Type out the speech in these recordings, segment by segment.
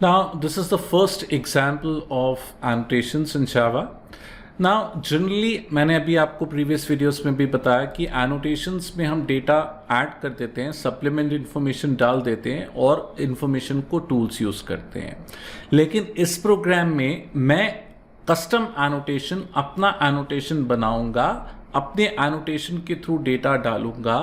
Now, this is the first example of annotations in Java. Now, generally मैंने अभी आपको previous videos में भी बताया कि annotations में हम data add कर देते हैं, supplement information डाल देते हैं और information को tools use करते हैं. लेकिन इस program में मैं custom annotation, अपना annotation बनाऊंगा, अपने annotation के through data डालूंगा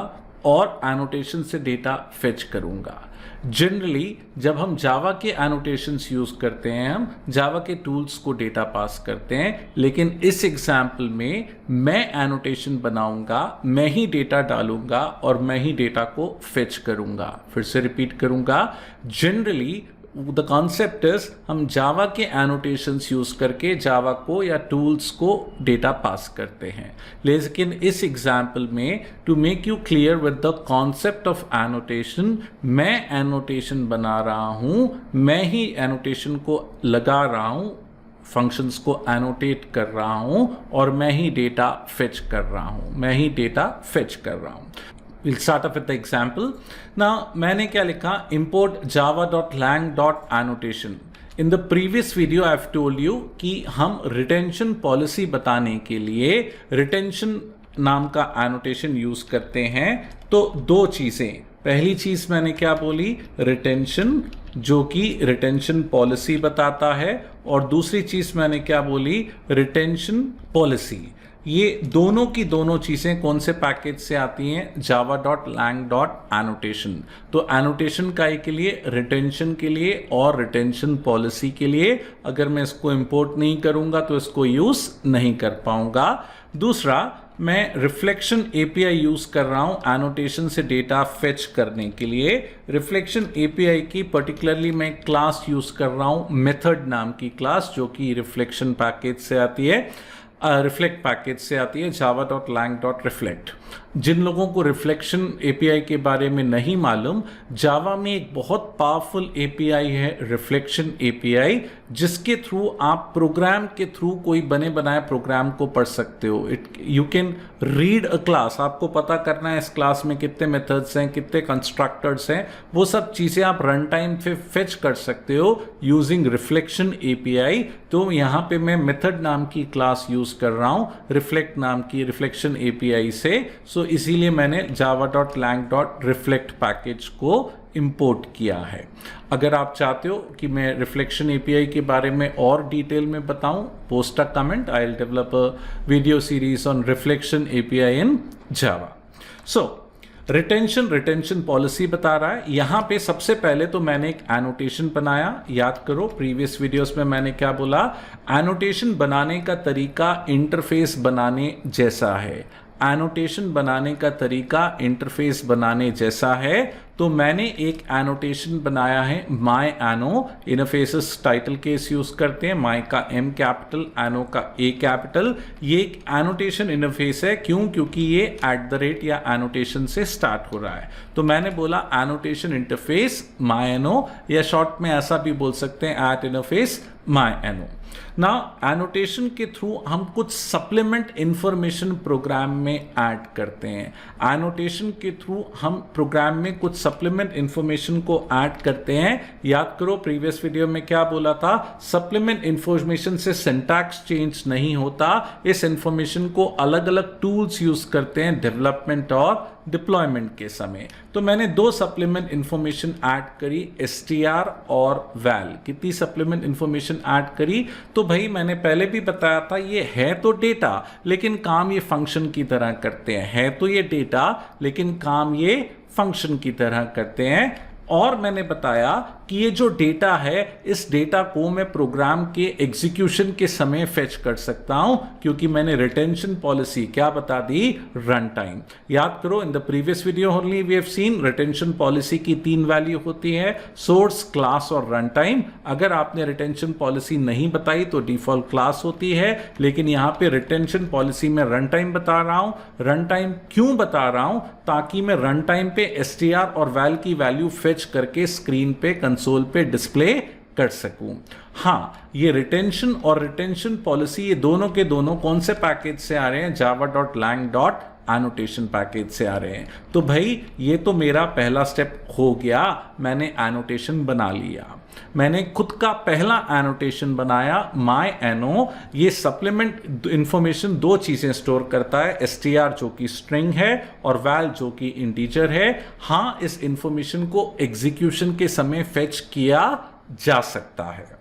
और annotation से data fetch करूंगा. जनरली जब हम जावा के एनोटेशंस यूज करते हैं, हम जावा के टूल्स को डेटा पास करते हैं, लेकिन इस एग्जाम्पल में मैं एनोटेशन बनाऊंगा, मैं ही डेटा डालूंगा और मैं ही डेटा को फेच करूंगा. फिर से रिपीट करूंगा. जनरली द कॉन्सेप्ट इज हम जावा के एनोटेशंस यूज करके जावा को या टूल्स को डेटा पास करते हैं. लेकिन इस एग्जाम्पल में to make you clear with the concept of annotation, मैं एनोटेशन बना रहा हूं, मैं ही एनोटेशन को लगा रहा हूं, फंक्शंस को एनोटेट कर रहा हूं और मैं ही डेटा फेच कर रहा हूं. We'll start off with the example. Now, मैंने क्या लिखा? Import java.lang.annotation. In the previous video, I've told you कि हम retention policy बताने के लिए retention नाम का annotation use करते हैं. तो दो चीज़ें. पहली चीज़ मैंने क्या बोली? retention, जो कि retention policy बताता है, और दूसरी चीज़ मैंने क्या बोली? retention policy. ये दोनों की दोनों चीज़ें कौन से पैकेज से आती हैं? java.lang.annotation. तो एनोटेशन का के लिए, रिटेंशन के लिए और रिटेंशन पॉलिसी के लिए. अगर मैं इसको इंपोर्ट नहीं करूंगा तो इसको यूज नहीं कर पाऊंगा. दूसरा, मैं रिफ्लेक्शन एपीआई यूज कर रहा हूं एनोटेशन से डेटा फेच करने के लिए. रिफ्लेक्शन एपीआई की पर्टिकुलरली मैं क्लास यूज कर रहा हूं, मेथड नाम की क्लास, जो कि रिफ्लेक्शन पैकेज से आती है, रिफ्लेक्ट पैकेज से आती है, java.lang.reflect. जिन लोगों को रिफ्लेक्शन एपीआई के बारे में नहीं मालूम, जावा में एक बहुत पावरफुल एपीआई है रिफ्लेक्शन एपीआई, जिसके थ्रू आप प्रोग्राम के थ्रू कोई बने बनाए प्रोग्राम को पढ़ सकते हो. You can read a class. आपको पता करना है इस क्लास में कितने मेथड्स हैं, कितने कंस्ट्रक्टर्स हैं, वो सब चीज़ें आप रन टाइम पे फेच कर सकते हो यूजिंग रिफ्लेक्शन एपीआई. तो यहाँ पे मैं मेथड नाम की क्लास यूज कर रहा हूँ रिफ्लेक्ट नाम की रिफ्लेक्शन एपीआई से. सो इसीलिए मैंने java.lang.reflect पैकेज को इंपोर्ट किया है. अगर आप चाहते हो कि मैं रिफ्लेक्शन एपीआई के बारे में और डिटेल में बताऊं, post a comment. I will develop a video series on reflection API in Java. So retention policy बता रहा है. यहाँ पे सबसे पहले तो मैंने एक एनोटेशन बनाया. याद करो प्रीवियस वीडियोस में मैंने क्या बोला? एनोटेशन बनाने का तरीका इंटरफेस बनाने जैसा है. एनोटेशन बनाने का तरीका इंटरफेस बनाने जैसा है. तो मैंने एक एनोटेशन बनाया है माई एनो. इंटरफेसेस टाइटल केस यूज करते हैं. माई का एम कैपिटल, एनो का ए कैपिटल. ये एक एनोटेशन इंटरफेस है. क्यों? क्योंकि ये @ या एनोटेशन से स्टार्ट हो रहा है. तो मैंने बोला एनोटेशन इंटरफेस माई एनो, या शॉर्ट में ऐसा भी बोल सकते हैं @ इंटरफेस माई एनो. ना एनोटेशन के थ्रू हम कुछ सप्लीमेंट इंफॉर्मेशन प्रोग्राम में ऐड करते हैं. एनोटेशन के थ्रू हम प्रोग्राम में कुछ सप्लीमेंट इंफॉर्मेशन को ऐड करते हैं. याद करो प्रीवियस वीडियो में क्या बोला था? सप्लीमेंट इंफॉर्मेशन से सिंटैक्स चेंज नहीं होता. इस इंफॉर्मेशन को अलग अलग टूल्स यूज करते हैं डेवलपमेंट और डिप्लॉयमेंट के समय. तो मैंने दो सप्लीमेंट इंफॉर्मेशन ऐड करी, str और val. कितनी सप्लीमेंट इंफॉर्मेशन ऐड करी? तो भाई मैंने पहले भी बताया था, ये है तो डेटा लेकिन काम ये फंक्शन की तरह करते हैं. है तो ये डेटा लेकिन काम ये फंक्शन की तरह करते हैं. और मैंने बताया कि ये जो डेटा है, इस डेटा को मैं प्रोग्राम के एग्जीक्यूशन के समय फेच कर सकता हूं, क्योंकि मैंने रिटेंशन पॉलिसी क्या बता दी? Run time. याद करो in the previous video only we have seen retention policy की 3 वैल्यू होती है, सोर्स, क्लास और रन टाइम. अगर आपने रिटेंशन पॉलिसी नहीं बताई तो डिफॉल्ट क्लास होती है, लेकिन यहाँ पे रिटेंशन पॉलिसी में रन टाइम बता रहा हूं. रन टाइम क्यों बता रहा हूं? ताकि मैं रन टाइम पे str और val की वैल्यू फेच करके स्क्रीन पे, कंसोल पे डिस्प्ले कर सकूं. हाँ, ये रिटेंशन और रिटेंशन पॉलिसी, ये दोनों के दोनों कौन से पैकेज से आ रहे हैं? java.lang. एनोटेशन पैकेज से आ रहे हैं। तो भाई ये तो मेरा पहला स्टेप हो गया, मैंने एनोटेशन बना लिया। मैंने खुद का पहला एनोटेशन बनाया माई एनो। ये सप्लीमेंट इंफॉर्मेशन दो चीजें स्टोर करता है, str जो कि स्ट्रिंग है और वैल जो कि इंटीजर है। हाँ, इस इंफॉर्मेशन को एग्जीक्यूशन के समय फेच किया जा सकता है।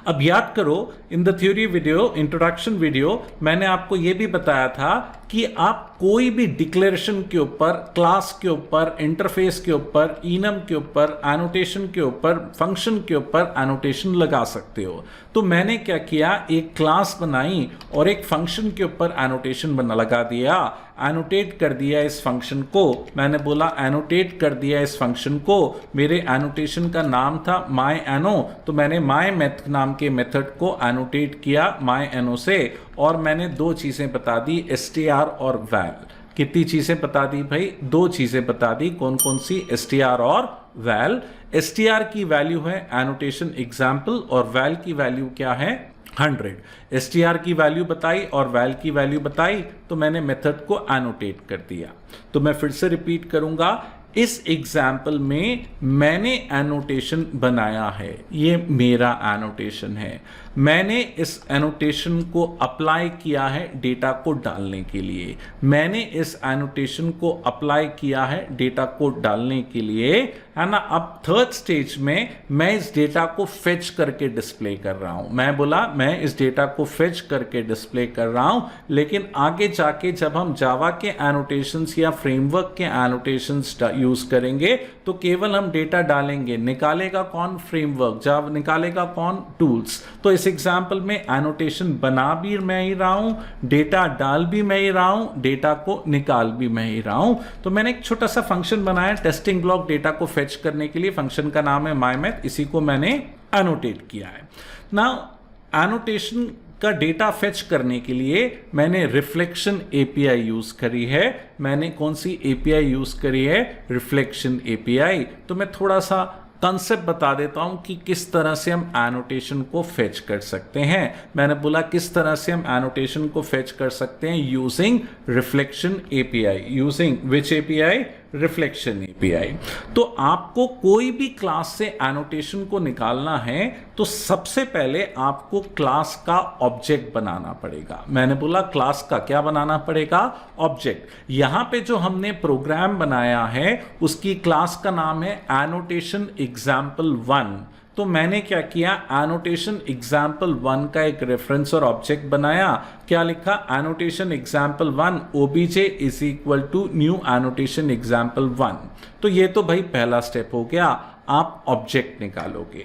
अब याद करो, in the theory video, introduction video, मैंने आपको यह भी बताया था कि आप कोई भी डिक्लेरेशन के ऊपर, क्लास के ऊपर, इंटरफेस के ऊपर, इनम के ऊपर, एनोटेशन के ऊपर, फंक्शन के ऊपर एनोटेशन लगा सकते हो। तो मैंने क्या किया, एक क्लास बनाई और एक फंक्शन के ऊपर एनोटेशन लगा दिया, एनोटेट कर दिया इस फंक्शन को। मैंने बोला एनोटेट कर दिया इस फंक्शन को। मेरे एनोटेशन का नाम था माई एनो, तो मैंने माई मैथ नाम के मेथड को एनोटेट किया माई एनो से, और मैंने दो चीजें बता दी, str और वैल। कितनी चीजें बता दी भाई? दो चीजें बता दी। कौन कौन सी? str और वैल। str की वैल्यू है एनोटेशन एग्जाम्पल और वैल की वैल्यू क्या है? 100। str की वैल्यू बताई और वैल की वैल्यू बताई, तो मैंने मेथड को एनोटेट कर दिया। तो मैं फिर से रिपीट करूंगा, इस एग्जाम्पल में मैंने एनोटेशन बनाया है, ये मेरा एनोटेशन है। मैंने इस एनोटेशन को अप्लाई किया है डेटा को डालने के लिए। मैंने इस एनोटेशन को अप्लाई किया है डेटा को डालने के लिए, है ना। अब थर्ड स्टेज में मैं इस डेटा को फेच करके डिस्प्ले कर रहा हूं। मैं बोला मैं इस डेटा को फेच करके डिस्प्ले कर रहा हूं, लेकिन आगे जाके जब हम जावा के एनोटेशंस या फ्रेमवर्क के एनोटेशंस यूज करेंगे तो केवल हम डेटा डालेंगे, निकालेगा कौन? फ्रेमवर्क। जावा निकालेगा कौन? टूल्स। तो इस एग्जाम्पल में एनोटेशन बना भी मैं ही रहा हूं, डेटा डाल भी मैं ही रहा हूं, डेटा को निकाल भी मैं ही रहा हूं। तो मैंने एक छोटा सा फंक्शन बनाया टेस्टिंग ब्लॉक डेटा को फेच करने के लिए। फंक्शन का नाम है माईमैथ, इसी को मैंने एनोटेट किया है ना। एनोटेशन का डेटा फेच करने के लिए मैंने रिफ्लेक्शन एपीआई यूज करी है। मैंने कौन सी एपीआई यूज करी है? Reflection API. तो मैं थोड़ा सा कंसेप्ट बता देता हूं कि किस तरह से हम एनोटेशन को फेच कर सकते हैं। मैंने बोला किस तरह से हम एनोटेशन को फेच कर सकते हैं, using reflection API. Using which API? Reflection API. तो आपको कोई भी क्लास से एनोटेशन को निकालना है तो सबसे पहले आपको क्लास का ऑब्जेक्ट बनाना पड़ेगा। मैंने बोला क्लास का क्या बनाना पड़ेगा? ऑब्जेक्ट। यहां पे जो हमने प्रोग्राम बनाया है उसकी क्लास का नाम है एनोटेशन एग्जाम्पल 1। तो मैंने क्या किया, एनोटेशन एग्जाम्पल 1 का एक रेफरेंस और ऑब्जेक्ट बनाया। क्या लिखा? Annotation example 1 obj is equal to new annotation example 1। तो ये तो भाई पहला स्टेप हो गया, आप ऑब्जेक्ट निकालोगे।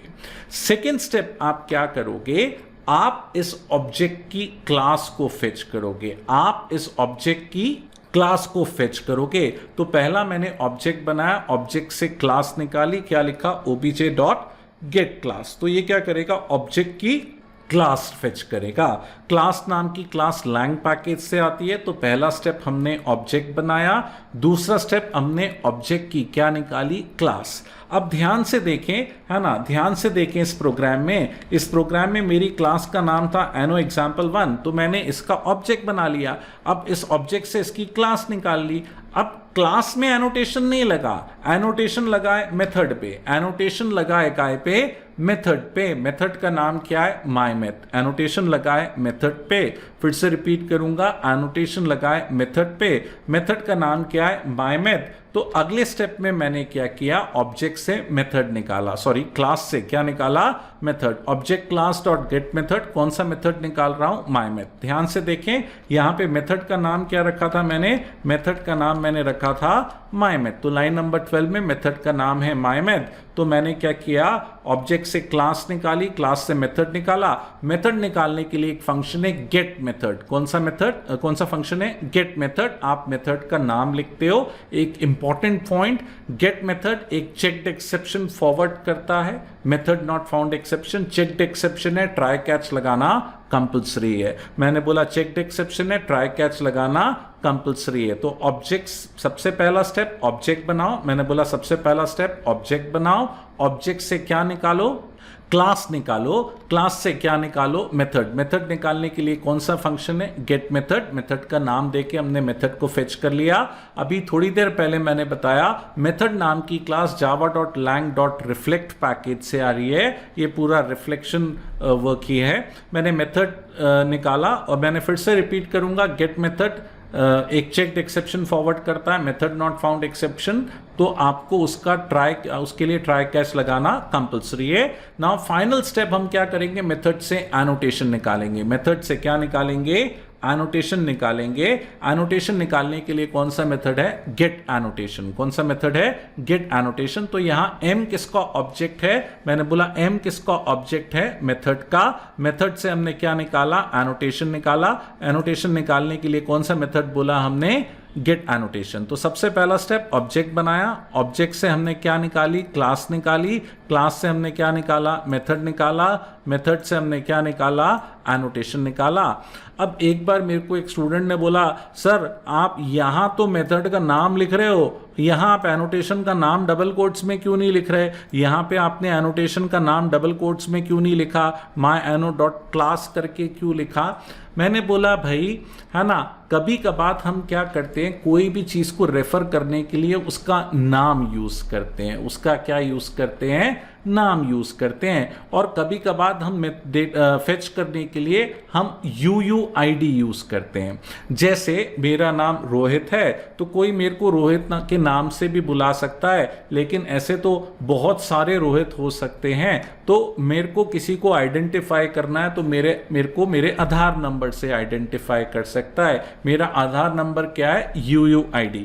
सेकेंड स्टेप आप क्या करोगे, आप इस ऑब्जेक्ट की क्लास को फेच करोगे। आप इस ऑब्जेक्ट की क्लास को फेच करोगे। तो पहला मैंने ऑब्जेक्ट बनाया, ऑब्जेक्ट से क्लास निकाली। क्या लिखा? obj dot gate class. तो ये क्या करेगा? ऑब्जेक्ट की क्लास फेच करेगा। क्लास नाम की क्लास लैंग पैकेज से आती है। तो पहला स्टेप हमने ऑब्जेक्ट बनाया, दूसरा स्टेप हमने ऑब्जेक्ट की क्या निकाली? क्लास। अब ध्यान से देखें, है ना, ध्यान से देखें इस प्रोग्राम में। इस प्रोग्राम में मेरी क्लास का नाम था एनो एग्जाम्पल 1, तो मैंने इसका ऑब्जेक्ट बना लिया। अब इस ऑब्जेक्ट से इसकी क्लास निकाल ली। अब क्लास में एनोटेशन नहीं लगा, एनोटेशन लगा है मेथड पे। एनोटेशन लगा है काय पे? मेथड पे। मेथड का नाम क्या है? माईमैथ। एनोटेशन लगा है मेथड पे। फिर से रिपीट करूंगा, एनोटेशन लगा है मेथड पे। मेथड का नाम क्या है? माईमैथ। तो अगले स्टेप में मैंने क्या किया, ऑब्जेक्ट से मेथड निकाला, सॉरी क्लास से क्या निकाला? Method. Object class dot get method. कौन सा मेथड निकाल रहा हूं? माईमैथ। ध्यान से देखें, यहां पे मेथड का नाम क्या रखा था मैंने? मेथड का नाम मैंने रखा था माईमैथ। तो लाइन नंबर 12 में मेथड का नाम है माईमैथ। तो मैंने क्या किया, ऑब्जेक्ट से क्लास निकाली, क्लास से मेथड निकाला। मेथड निकालने के लिए एक फंक्शन है गेट मेथड। कौन सा मेथड, कौन सा फंक्शन है? Get method. आप मेथड का नाम लिखते हो। एक इंपॉर्टेंट पॉइंट, गेट मेथड एक चेक्ड एक्सेप्शन फॉरवर्ड करता है। Method not found exception checked exception है, ट्राई कैच लगाना कंपल्सरी है। मैंने बोला चेक्ड एक्सेप्शन है, ट्राई कैच लगाना कंपल्सरी है। तो ऑब्जेक्ट, सबसे पहला स्टेप ऑब्जेक्ट बनाओ। मैंने बोला सबसे पहला स्टेप ऑब्जेक्ट बनाओ। ऑब्जेक्ट से क्या निकालो? क्लास निकालो, क्लास से क्या निकालो, मेथड। मेथड निकालने के लिए कौन सा फंक्शन है, गेट मेथड। मेथड का नाम देके हमने मेथड को फेच कर लिया। अभी थोड़ी देर पहले मैंने बताया मेथड नाम की क्लास java.lang.reflect पैकेज से आ रही है, ये पूरा रिफ्लेक्शन वर्क ही है। मैंने मेथड निकाला और मैंने फिर से रिपीट करूंगा, गेट मेथड एक चेक्ड एक्सेप्शन फॉरवर्ड करता है, मेथड नॉट फाउंड एक्सेप्शन, तो आपको उसके लिए ट्राई कैच लगाना कंपलसरी है। नाउ फाइनल स्टेप हम क्या करेंगे, मेथड से एनोटेशन निकालेंगे। मेथड से क्या निकालेंगे, एनोटेशन निकालेंगे। एनोटेशन निकालने के लिए कौन सा मेथड है, गेट एनोटेशन। कौन सा मेथड है, गेट एनोटेशन। तो यहां m किसका ऑब्जेक्ट है, मैंने बोला m किसका ऑब्जेक्ट है, मेथड का। मेथड से हमने क्या निकाला, एनोटेशन निकाला। एनोटेशन निकालने के लिए कौन सा मेथड बोला हमने, गेट एनोटेशन। तो सबसे पहला स्टेप ऑब्जेक्ट बनाया, ऑब्जेक्ट से हमने क्या निकाली, क्लास निकाली। क्लास से हमने क्या निकाला, मेथड निकाला। मेथड से हमने क्या निकाला, एनोटेशन निकाला। अब एक बार मेरे को एक स्टूडेंट ने बोला, सर आप यहां तो मेथड का नाम लिख रहे हो, यहां आप एनोटेशन का नाम डबल कोट्स में क्यों नहीं लिख रहे, यहां पे आपने एनोटेशन का नाम डबल कोट्स में क्यों नहीं लिखा, myano.class करके क्यों लिखा। मैंने बोला भाई है ना, कभी कभार हम क्या करते हैं, कोई भी चीज को रेफर करने के लिए उसका नाम यूज करते हैं, उसका क्या यूज करते हैं, नाम यूज करते हैं। और कभी कभार हम फेच करने के लिए हम UUID यूज करते हैं। जैसे मेरा नाम रोहित है, तो कोई मेरे को रोहित के नाम से भी बुला सकता है, लेकिन ऐसे तो बहुत सारे रोहित हो सकते हैं। तो मेरे को किसी को आइडेंटिफाई करना है तो मेरे को मेरे आधार नंबर से आइडेंटिफाई कर सकता है। मेरा आधार नंबर क्या है, UUID।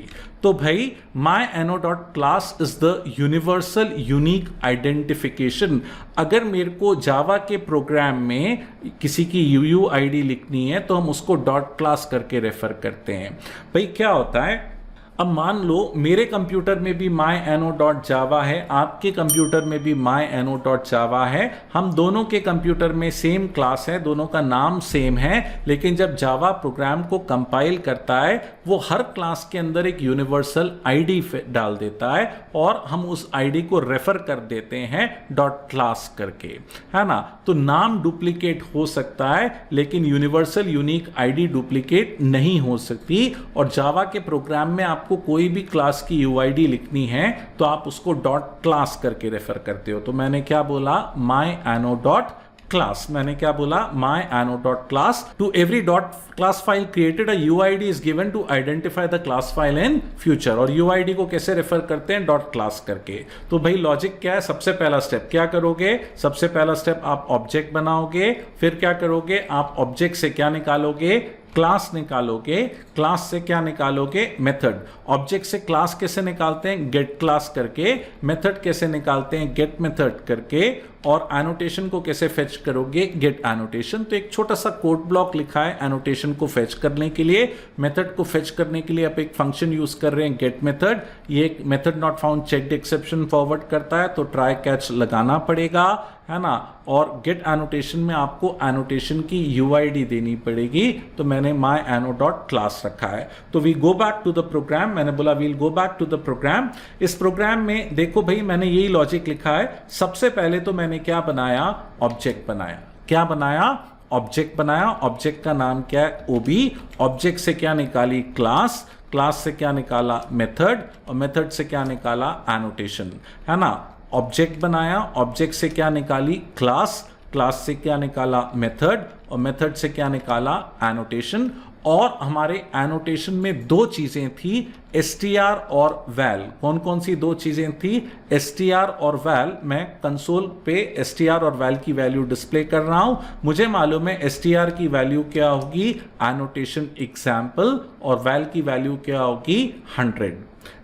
तो भाई myano.class is the universal unique identification. अगर मेरे को जावा के प्रोग्राम में किसी की UUID लिखनी है तो हम उसको डॉट क्लास करके रेफर करते हैं। भाई क्या होता है, अब मान लो मेरे कंप्यूटर में भी myano.java है, आपके कंप्यूटर में भी myano.java है, हम दोनों के कंप्यूटर में सेम क्लास है, दोनों का नाम सेम है, लेकिन जब जावा प्रोग्राम को कंपाइल करता है वो हर क्लास के अंदर एक यूनिवर्सल आईडी डाल देता है और हम उस आईडी को रेफर कर देते हैं डॉट क्लास करके, है ना। तो नाम डुप्लीकेट हो सकता है लेकिन यूनिवर्सल यूनिक आईडी डुप्लीकेट नहीं हो सकती। और जावा के प्रोग्राम में आपको कोई भी क्लास की UID लिखनी है तो आप उसको डॉट क्लास करके रेफर करते हो। तो मैंने क्या बोला, myano.class। मैंने क्या बोला, myano.class। To every dot class file created a UID is given to identify the class file in future। और UID को कैसे रेफर करते हैं, डॉट क्लास करके। तो भाई लॉजिक क्या है, सबसे पहला स्टेप क्या करोगे, सबसे पहला स्टेप आप ऑब्जेक्ट बनाओगे, फिर क्या करोगे, आप ऑब्जेक्ट से क्या निकालोगे, क्लास निकालोगे, क्लास से क्या निकालोगे, मेथड। ऑब्जेक्ट से क्लास कैसे निकालते हैं, गेट क्लास करके। मेथड कैसे निकालते हैं, गेट मेथड करके। और एनोटेशन को कैसे फेच करोगे, गेट एनोटेशन। तो एक छोटा सा कोड ब्लॉक लिखा है एनोटेशन को फेच करने के लिए। मेथड को फेच करने के लिए आप एक फंक्शन यूज कर रहे हैं, गेट मेथड। ये एक method not found checked exception forward करता है, तो ट्राई कैच लगाना पड़ेगा, है ना। और गेट एनोटेशन में आपको एनोटेशन की UID देनी पड़ेगी, तो मैंने myano.class रखा है। तो we go back to the program. मैंने बोला we'll go back to the program. इस प्रोग्राम में देखो भाई मैंने यही लॉजिक लिखा है। सबसे पहले तो मैंने क्या बनाया, ऑब्जेक्ट बनाया। क्या बनाया, ऑब्जेक्ट बनाया। ऑब्जेक्ट का नाम क्या है, OB। ऑब्जेक्ट से क्या निकाली, क्लास। क्लास से क्या निकाला, मेथड। और मेथड से क्या निकाला, एनोटेशन, है ना। ऑब्जेक्ट बनाया, ऑब्जेक्ट से क्या निकाली, क्लास। क्लास से क्या निकाला, मेथड। और मेथड से क्या निकाला, एनोटेशन। और हमारे एनोटेशन में दो चीजें थी, str और val। कौन कौन सी दो चीजें थी, str और val। मैं कंसोल पे str और val की वैल्यू डिस्प्ले कर रहा हूं। मुझे मालूम है str की वैल्यू क्या होगी, एनोटेशन एग्जाम्पल। और val की वैल्यू क्या होगी, 100।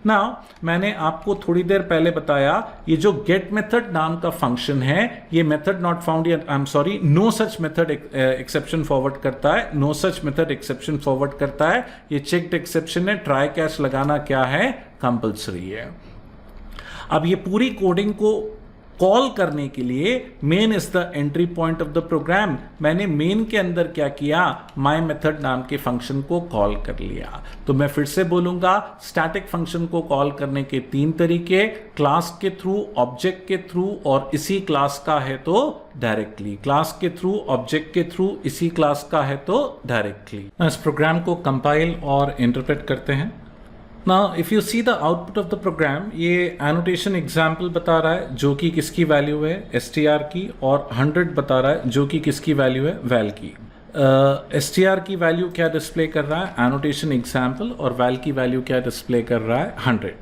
ना मैंने आपको थोड़ी देर पहले बताया, ये जो गेट मेथड नाम का फंक्शन है, ये method not found, I am sorry, no such method exception forward करता है। No such method exception forward करता है। ये चेक्ड एक्सेप्शन है, ट्राई कैच लगाना क्या है, कंपलसरी है। अब ये पूरी कोडिंग को कॉल करने के लिए main is the entry point of the program. मैंने मेन के अंदर क्या किया, माई मेथड नाम के फंक्शन को कॉल कर लिया। तो मैं फिर से बोलूंगा, स्टैटिक फंक्शन को कॉल करने के 3 तरीके, क्लास के थ्रू, ऑब्जेक्ट के थ्रू, और इसी क्लास का है तो डायरेक्टली। क्लास के थ्रू, ऑब्जेक्ट के थ्रू, इसी क्लास का है तो डायरेक्टली। इस प्रोग्राम को कंपाइल और इंटरप्रेट करते हैं। Now, if you see the output of the program, ये annotation example बता रहा है जो कि किसकी वैल्यू है, str की, और 100 बता रहा है जो कि किसकी वैल्यू है, val की। str की वैल्यू क्या डिस्प्ले कर रहा है, annotation example, और val की वैल्यू क्या डिस्प्ले कर रहा है, 100।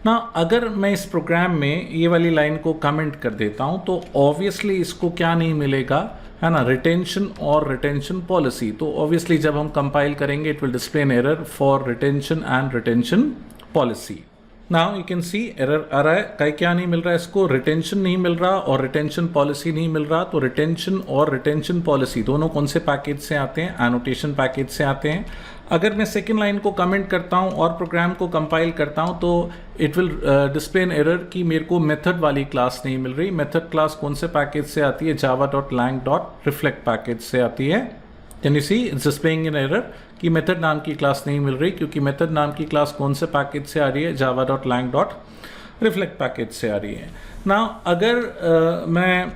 ना अगर मैं इस प्रोग्राम में ये वाली लाइन को कमेंट कर देता हूँ तो ऑब्वियसली इसको क्या नहीं मिलेगा, है ना, रिटेंशन और रिटेंशन पॉलिसी। तो ऑब्वियसली जब हम कंपाइल करेंगे it will display an error for retention and retention policy. Now you can see error आ रहा है, कहीं क्या नहीं मिल रहा है, इसको रिटेंशन नहीं मिल रहा और रिटेंशन पॉलिसी नहीं मिल रहा। तो रिटेंशन और रिटेंशन पॉलिसी दोनों कौन से पैकेज से आते हैं, एनोटेशन पैकेज से आते हैं। अगर मैं सेकेंड लाइन को कमेंट करता हूं और प्रोग्राम को कंपाइल करता हूं तो it will display an error कि मेरे को मेथड वाली क्लास नहीं मिल रही। मेथड क्लास कौन से पैकेज से आती है, java.lang.reflect पैकेज से आती है। Can you see it's displaying an error कि मेथड नाम की क्लास नहीं मिल रही, क्योंकि मेथड नाम की क्लास कौन से पैकेज से आ रही है, java.lang.reflect पैकेज से आ रही है ना। अगर मैं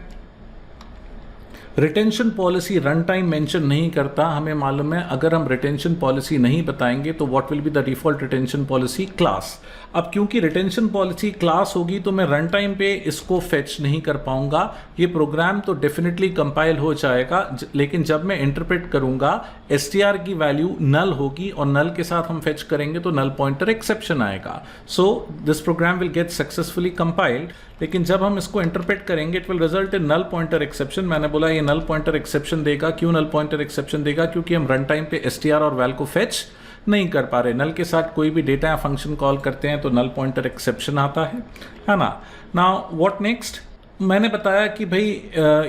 retention policy run time mention नहीं करता, हमें मालूम है अगर हम रिटेंशन पॉलिसी नहीं बताएंगे तो what will be the default retention policy, class. अब क्योंकि रिटेंशन पॉलिसी क्लास होगी तो मैं रन टाइम पे इसको फेच नहीं कर पाऊंगा। ये प्रोग्राम तो डेफिनेटली कंपाइल हो जाएगा, लेकिन जब मैं इंटरप्रेट करूंगा str की वैल्यू नल होगी और नल के साथ हम फेच करेंगे तो नल पॉइंटर एक्सेप्शन आएगा। So this program will get successfully compiled, लेकिन जब हम इसको इंटरप्रेट करेंगे it will result in null pointer exception. मैंने बोला ये नल पॉइंटर एक्सेप्शन देगा। क्यों नल पॉइंटर एक्सेप्शन देगा, क्योंकि हम रन टाइम पे str और वैल को फेच नहीं कर पा रहे। नल के साथ कोई भी डेटा या फंक्शन कॉल करते हैं तो नल पॉइंटर एक्सेप्शन आता है ना। नाउ व्हाट नेक्स्ट, मैंने बताया कि भाई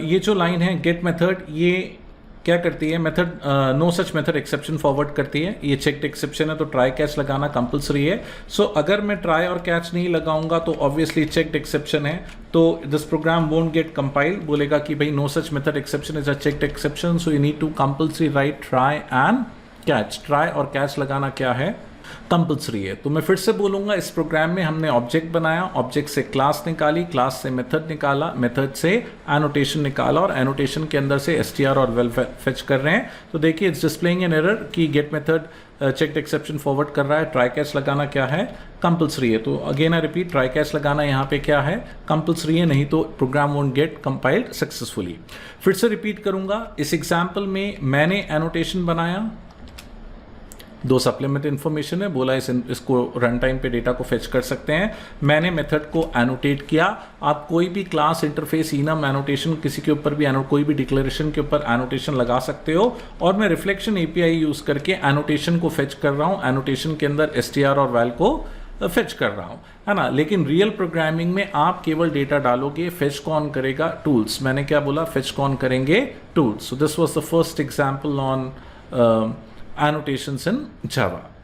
ये जो लाइन है गेट मेथड, ये क्या करती है, method no such method exception forward करती है। ये चेक्ड एक्सेप्शन है तो ट्राई कैच लगाना कंपलसरी है। सो अगर मैं ट्राई और कैच नहीं लगाऊंगा तो ऑब्वियसली चेक्ड एक्सेप्शन है, तो this program won't get compile. बोलेगा कि भाई no such method exception is a checked exception, so you need to compulsory write try and catch. Try और कैच लगाना क्या है, कंपलसरी है। तो मैं फिर से बोलूंगा, इस प्रोग्राम में हमने ऑब्जेक्ट बनाया, ऑब्जेक्ट से क्लास निकाली, क्लास से मेथड निकाला, मेथड से एनोटेशन निकाला और एनोटेशन के अंदर से str और वेल फेच कर रहे हैं। तो देखिए इट्स डिस्प्लेइंग एन एरर कि get method checked exception forward कर रहा है। ट्राई कैच लगाना क्या है, कंपलसरी है। तो again I repeat, try catch लगाना यहाँ पे क्या है, कंपलसरी है, नहीं तो program won't get compiled successfully. फिर से रिपीट करूंगा, इस एग्जाम्पल में मैंने एनोटेशन बनाया, 2 सप्लीमेंट इन्फॉर्मेशन है, बोला इसको रन टाइम पे डेटा को फेच कर सकते हैं। मैंने मेथड को एनोटेट किया। आप कोई भी क्लास इंटरफेस इनम एनोटेशन किसी के ऊपर भी कोई भी डिक्लेरेशन के ऊपर एनोटेशन लगा सकते हो, और मैं रिफ्लेक्शन एपीआई यूज करके एनोटेशन को फेच कर रहा हूँ। एनोटेशन के अंदर str और वैल को फेच कर रहा हूँ, है ना। लेकिन रियल प्रोग्रामिंग में आप केवल डेटा डालोगे, फेच कौन करेगा, टूल्स। मैंने क्या बोला, फेच कौन करेंगे, tools. So this was the first example on annotations in Java.